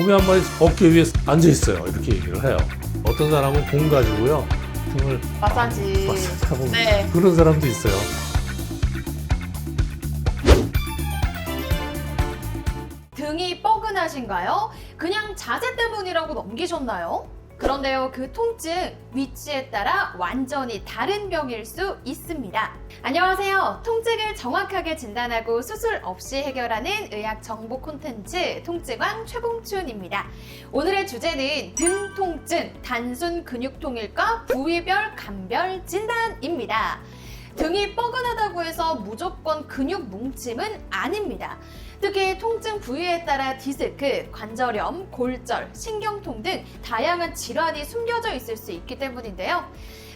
곰이 한 마리 어깨 위에 앉아 있어요. 이렇게 얘기를 해요. 어떤 사람은 공 가지고요 등을 마사지. 하고 네. 그런 사람도 있어요. 등이 뻐근하신가요? 그냥 자세 때문이라고 넘기셨나요? 그런데요, 그 통증 위치에 따라 완전히 다른 병일 수 있습니다. 안녕하세요. 통증을 정확하게 진단하고 수술 없이 해결하는 의학 정보 콘텐츠 통증왕 최봉춘입니다. 오늘의 주제는 등 통증, 단순 근육통일까 부위별 감별 진단입니다. 등이 뻐근하다고 해서 무조건 근육 뭉침은 아닙니다. 특히 통증 부위에 따라 디스크, 관절염, 골절, 신경통 등 다양한 질환이 숨겨져 있을 수 있기 때문인데요.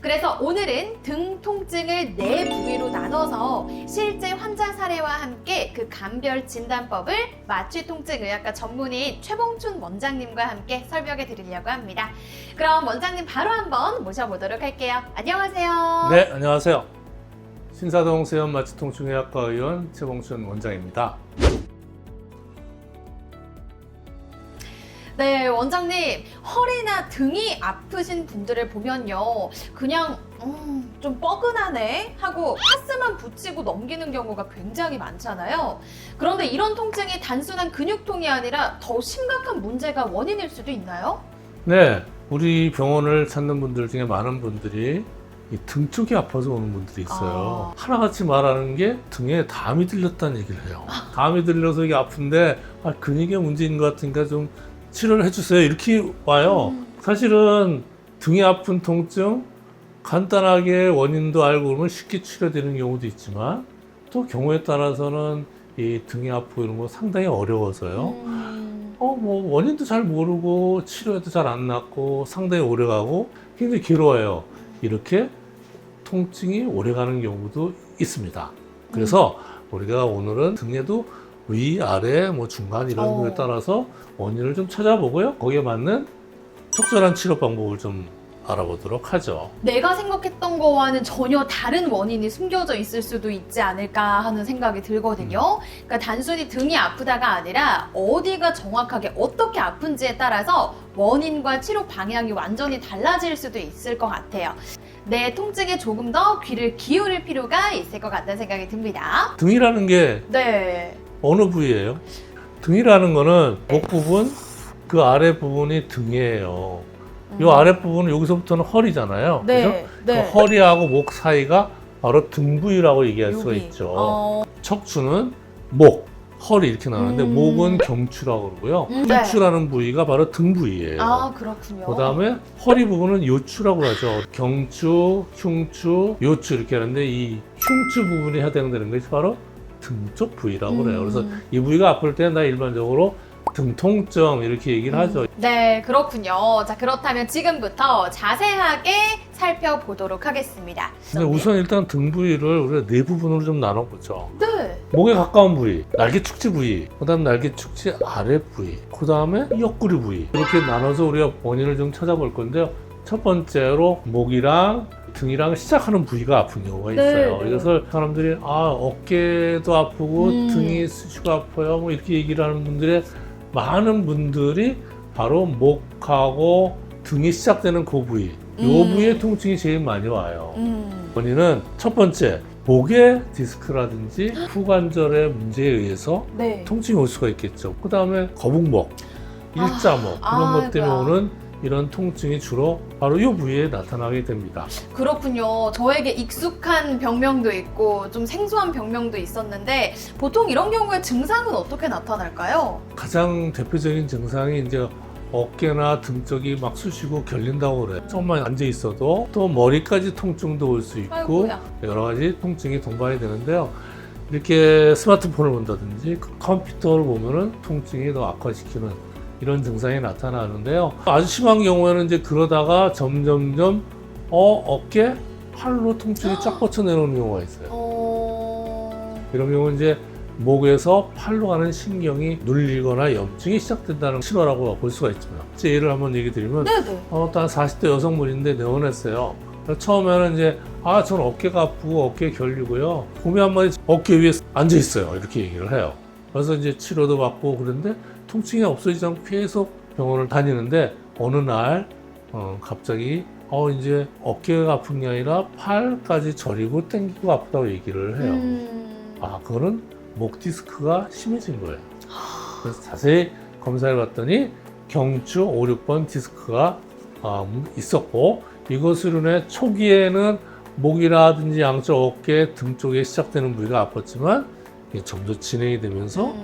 그래서 오늘은 등 통증을 4부위로 나눠서 실제 환자 사례와 함께 그 감별 진단법을 마취통증의학과 전문의인 최봉춘 원장님과 함께 설명해 드리려고 합니다. 그럼 원장님 바로 한번 모셔보도록 할게요. 안녕하세요. 네, 안녕하세요. 신사동 세연 마취통증의학과 의원 최봉춘 원장입니다. 네, 원장님, 허리나 등이 아프신 분들을 보면요, 그냥 좀 뻐근하네 하고 파스만 붙이고 넘기는 경우가 굉장히 많잖아요. 그런데 이런 통증이 단순한 근육통이 아니라 더 심각한 문제가 원인일 수도 있나요? 네, 우리 병원을 찾는 분들 중에 많은 분들이 이 등 쪽이 아파서 오는 분들이 있어요. 하나같이 말하는 게 등에 담이 들렸다는 얘기를 해요. 담이 들려서 이게 아픈데 근육의 문제인 것 같으니까 좀 치료를 해주세요. 이렇게 와요. 사실은 등이 아픈 통증 간단하게 원인도 알고 그러면 쉽게 치료되는 경우도 있지만 또 경우에 따라서는 이 등이 아프고 이런 거 상당히 어려워서요. 뭐 원인도 잘 모르고 치료해도 잘 안 낫고 상당히 오래가고 굉장히 괴로워요. 이렇게 통증이 오래가는 경우도 있습니다. 그래서 우리가 오늘은 등에도 위, 아래, 뭐 중간 이런 거에 따라서 원인을 좀 찾아보고요. 거기에 맞는 적절한 치료 방법을 좀 알아보도록 하죠. 내가 생각했던 거와는 전혀 다른 원인이 숨겨져 있을 수도 있지 않을까 하는 생각이 들거든요. 그러니까 단순히 등이 아프다가 아니라 어디가 정확하게 어떻게 아픈지에 따라서 원인과 치료 방향이 완전히 달라질 수도 있을 것 같아요. 내 통증에 조금 더 귀를 기울일 필요가 있을 것 같다는 생각이 듭니다. 등이라는 게 네. 어느 부위예요? 등이라는 거는 목 부분, 그 아래 부분이 등이에요. 이 아래 부분은 여기서부터는 허리잖아요. 네. 그죠? 네. 그 허리하고 목 사이가 바로 등 부위라고 얘기할 수가 여기. 있죠. 척추는 목, 허리 이렇게 나오는데 목은 경추라고 그러고요. 네. 경추라는 부위가 바로 등 부위예요. 아, 그렇군요. 그 다음에 허리 부분은 요추라고 하죠. 경추, 흉추, 요추 이렇게 하는데 이 흉추 부분이 해당되는 것이 바로 등 쪽 부위라고 그래요. 그래서 이 부위가 아플 때는 다 일반적으로 등 통증 이렇게 얘기를 하죠. 네, 그렇군요. 자, 그렇다면 지금부터 자세하게 살펴보도록 하겠습니다. 근데 우선 일단 등 부위를 우리가 4부분으로 좀 나눠보죠. 네. 목에 가까운 부위, 날개 축지 부위, 그 다음 날개 축지 아래 부위, 그 다음에 옆구리 부위 이렇게 나눠서 우리가 원인을 좀 찾아볼 건데요. 첫 번째로 목이랑 등이랑 시작하는 부위가 아픈 경우가 있어요. 네. 그래서 사람들이 어깨도 아프고 등이 쑤시고 아파요 뭐 이렇게 얘기를 하는 분들의 많은 분들이 바로 목하고 등이 시작되는 그 부위, 이 부위에 통증이 제일 많이 와요. 원인은 첫 번째, 목의 디스크라든지 후관절의 문제에 의해서 네. 통증이 올 수가 있겠죠. 그 다음에 거북목, 일자목 그런 것 때문에 오는 이런 통증이 주로 바로 이 부위에 나타나게 됩니다. 그렇군요. 저에게 익숙한 병명도 있고 좀 생소한 병명도 있었는데 보통 이런 경우에 증상은 어떻게 나타날까요? 가장 대표적인 증상이 이제 어깨나 등 쪽이 막 쑤시고 결린다고 그래요. 조금만 앉아 있어도 또 머리까지 통증도 올 수 있고 아이고야. 여러 가지 통증이 동반이 되는데요. 이렇게 스마트폰을 본다든지 컴퓨터를 보면은 통증이 더 악화시키는 이런 증상이 나타나는데요. 아주 심한 경우에는 이제 그러다가 점점점 어깨, 팔로 통증이 쫙 뻗쳐내려오는 경우가 있어요. 이런 경우는 이제 목에서 팔로 가는 신경이 눌리거나 염증이 시작된다는 신호라고 볼 수가 있습니다. 제 예를 한번 얘기 드리면 네네. 또 한 40대 여성분인데 내원했어요. 처음에는 이제 저는 어깨가 아프고 어깨 결리고요. 곰이 한 마리 어깨 위에 앉아 있어요. 이렇게 얘기를 해요. 그래서 이제 치료도 받고 그런데 통증이 없어지지 않고 계속 병원을 다니는데 어느 날 갑자기 이제 어깨가 아픈 게 아니라 팔까지 저리고 땡기고 아프다고 얘기를 해요. 그거는 목 디스크가 심해진 거예요. 그래서 자세히 검사해 봤더니 경추 5, 6번 디스크가 있었고, 이것으로 인해 초기에는 목이라든지 양쪽 어깨, 등 쪽에 시작되는 부위가 아팠지만 이게 점점 진행이 되면서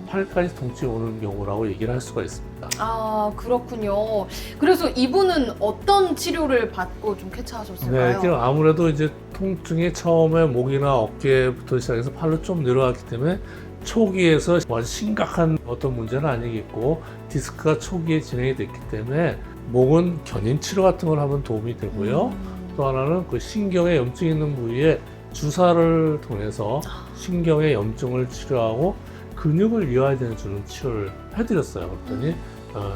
팔까지 통증이 오는 경우라고 얘기를 할 수가 있습니다. 아, 그렇군요. 그래서 이분은 어떤 치료를 받고 좀 쾌차하셨을까요? 네, 아무래도 이제 통증이 처음에 목이나 어깨부터 시작해서 팔로 좀 내려왔기 때문에 초기에서 아주 심각한 어떤 문제는 아니겠고, 디스크가 초기에 진행이 됐기 때문에 목은 견인 치료 같은 걸 하면 도움이 되고요. 또 하나는 그 신경에 염증이 있는 부위에 주사를 통해서 신경의 염증을 치료하고 근육을 이완해 주는 치료를 해드렸어요. 그랬더니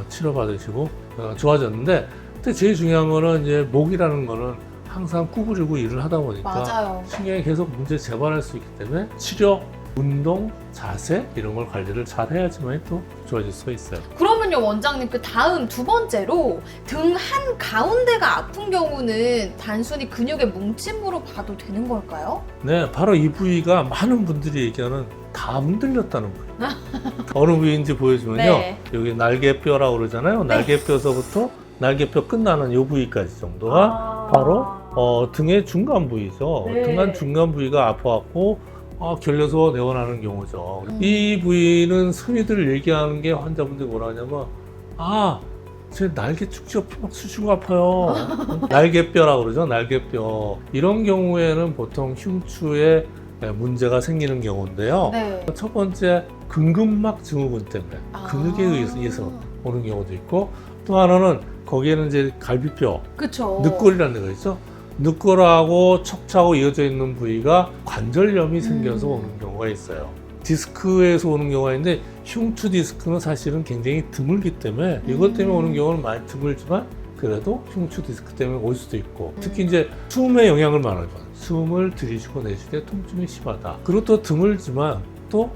치료받으시고 좋아졌는데, 근데 제일 중요한 거는 이제 목이라는 거는 항상 구부리고 일을 하다 보니까 맞아요. 신경이 계속 문제 재발할 수 있기 때문에 치료, 운동, 자세 이런 걸 관리를 잘 해야지만 또 좋아질 수가 있어요. 그러면요, 원장님, 그 다음 두 번째로 등 한 가운데가 아픈 경우는 단순히 근육의 뭉침으로 봐도 되는 걸까요? 네, 바로 이 부위가 많은 분들이 얘기하는 다 문들렸다는 부위. 어느 부위인지 보여주면요. 네. 여기 날개뼈라고 그러잖아요. 날개뼈서부터 날개뼈 끝나는 이 부위까지 정도가 바로 등의 중간 부위죠. 네. 등한 중간 부위가 아파갖고 결려서 내원하는 경우죠. 이 부위는 흔히들 얘기하는 게 환자분들이 뭐라 하냐면, 제 날개 축지 옆이 막 쑤시고 아파요. 날개뼈라고 그러죠. 날개뼈. 이런 경우에는 보통 흉추에 문제가 생기는 경우인데요. 네. 첫 번째, 근근막 증후군 때문에 근육에 의해서 오는 경우도 있고, 또 하나는 거기에는 이제 갈비뼈, 그쵸. 늑골이라는 데가 있죠. 늑골하고 척추하고 이어져 있는 부위가 관절염이 생겨서 오는 경우가 있어요. 디스크에서 오는 경우가 있는데, 흉추 디스크는 사실은 굉장히 드물기 때문에 이것 때문에 오는 경우는 많이 드물지만 그래도 흉추 디스크 때문에 올 수도 있고, 특히 이제 숨에 영향을 많이 받아요. 숨을 들이쉬고 내쉴 때 통증이 심하다. 그리고 또 드물지만 또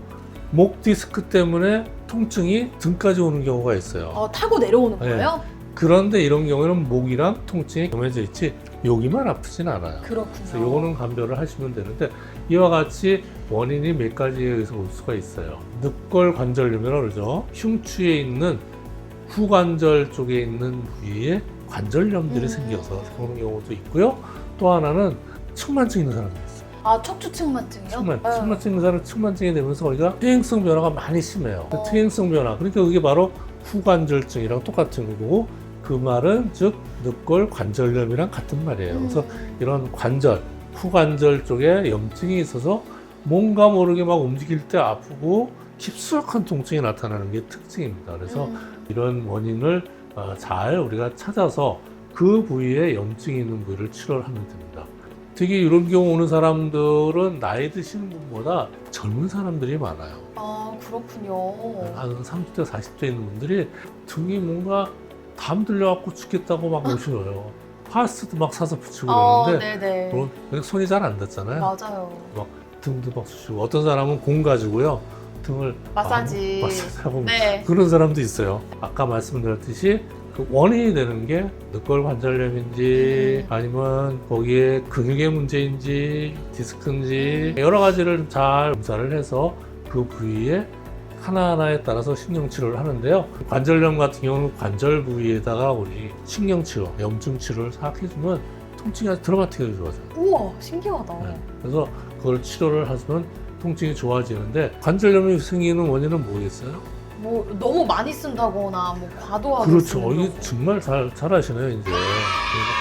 목 디스크 때문에 통증이 등까지 오는 경우가 있어요. 타고 내려오는 거예요? 그런데 이런 경우에는 목이랑 통증이 겸해져 있지 여기만 아프진 않아요. 그렇군요. 그래서 요거는 감별을 하시면 되는데, 이와 같이 원인이 몇 가지에 의해서 올 수가 있어요. 늑골 관절염이라고 그러죠. 흉추에 있는 후관절 쪽에 있는 부위에 관절염들이 생겨서 오는 경우도 있고요. 또 하나는 측만증 있는 사람이 있어요. 척추 측만증이요? 측만증 있는 사람은 측만증이 되면서 거기가 퇴행성 변화가 많이 심해요. 그 퇴행성 변화, 그러니까 그게 바로 후관절증이랑 똑같은 거고, 그 말은 즉 늑골 관절염이랑 같은 말이에요. 그래서 이런 관절, 후관절 쪽에 염증이 있어서 뭔가 모르게 막 움직일 때 아프고 깊숙한 통증이 나타나는 게 특징입니다. 그래서 이런 원인을 잘 우리가 찾아서 그 부위에 염증이 있는 부위를 치료를 하면 됩니다. 특히 이런 경우 오는 사람들은 나이 드시는 분보다 젊은 사람들이 많아요. 그렇군요. 한 30대, 40대 있는 분들이 등이 뭔가 담 들려갖고 죽겠다고 막 오셔요. 파스도 막 사서 붙이고 그러는데 네네. 손이 잘 안 닿잖아요. 맞아요. 막 등도 막 쑤시고, 어떤 사람은 공 가지고요 등을 마사지하고 네. 그런 사람도 있어요. 아까 말씀드렸듯이 그 원인이 되는 게 늑골 관절염인지 아니면 거기에 근육의 문제인지 디스크인지 여러 가지를 잘 검사를 해서 그 부위에 하나하나에 따라서 신경치료를 하는데요. 관절염 같은 경우는 관절 부위에다가 우리 신경치료, 염증치료를 싹 해주면 통증이 아주 드라마틱하게 좋아져요. 우와, 신기하다. 네. 그래서 그걸 치료를 하시면 통증이 좋아지는데, 관절염이 생기는 원인은 뭐겠어요? 너무 많이 쓴다거나 과도하게 그렇죠. 쓰는 이게 경우. 정말 잘 아시네요, 이제.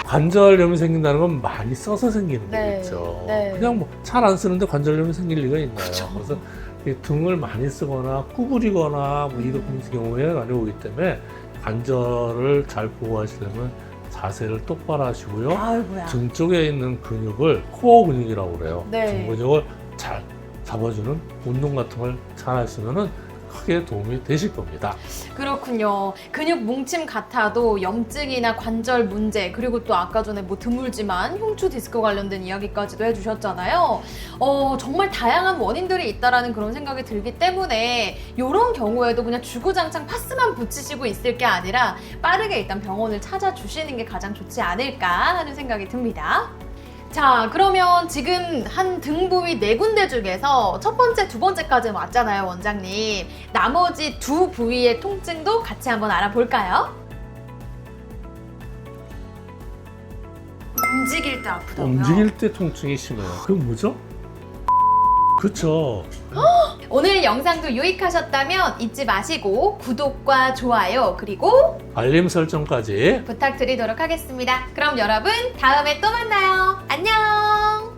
관절염이 생긴다는 건 많이 써서 생기는 거겠죠. 네. 그냥 잘 안 쓰는데 관절염이 생길 리가 있나요? 그렇죠. 그래서 이 등을 많이 쓰거나 구부리거나 이런 경우에 많이 오기 때문에 관절을 잘 보호하시려면 자세를 똑바로 하시고요. 아이고야. 등 쪽에 있는 근육을 코어 근육이라고 그래요. 네. 등 근육을 잘 잡아주는 운동 같은 걸 잘 하시면은 크게 도움이 되실 겁니다. 그렇군요. 근육 뭉침 같아도 염증이나 관절 문제, 그리고 또 아까 전에 뭐 드물지만 흉추 디스크 관련된 이야기까지도 해주셨잖아요. 정말 다양한 원인들이 있다라는 그런 생각이 들기 때문에 이런 경우에도 그냥 주구장창 파스만 붙이시고 있을 게 아니라 빠르게 일단 병원을 찾아주시는 게 가장 좋지 않을까 하는 생각이 듭니다. 자, 그러면 지금 한 등 부위 4군데 중에서 첫 번째, 두 번째까지는 왔잖아요, 원장님. 나머지 두 부위의 통증도 같이 한번 알아볼까요? 움직일 때 아프다고요? 움직일 때 통증이 심해요. 그건 뭐죠? 그쵸. 오늘 영상도 유익하셨다면 잊지 마시고 구독과 좋아요 그리고 알림 설정까지 부탁드리도록 하겠습니다. 그럼 여러분 다음에 또 만나요. 안녕!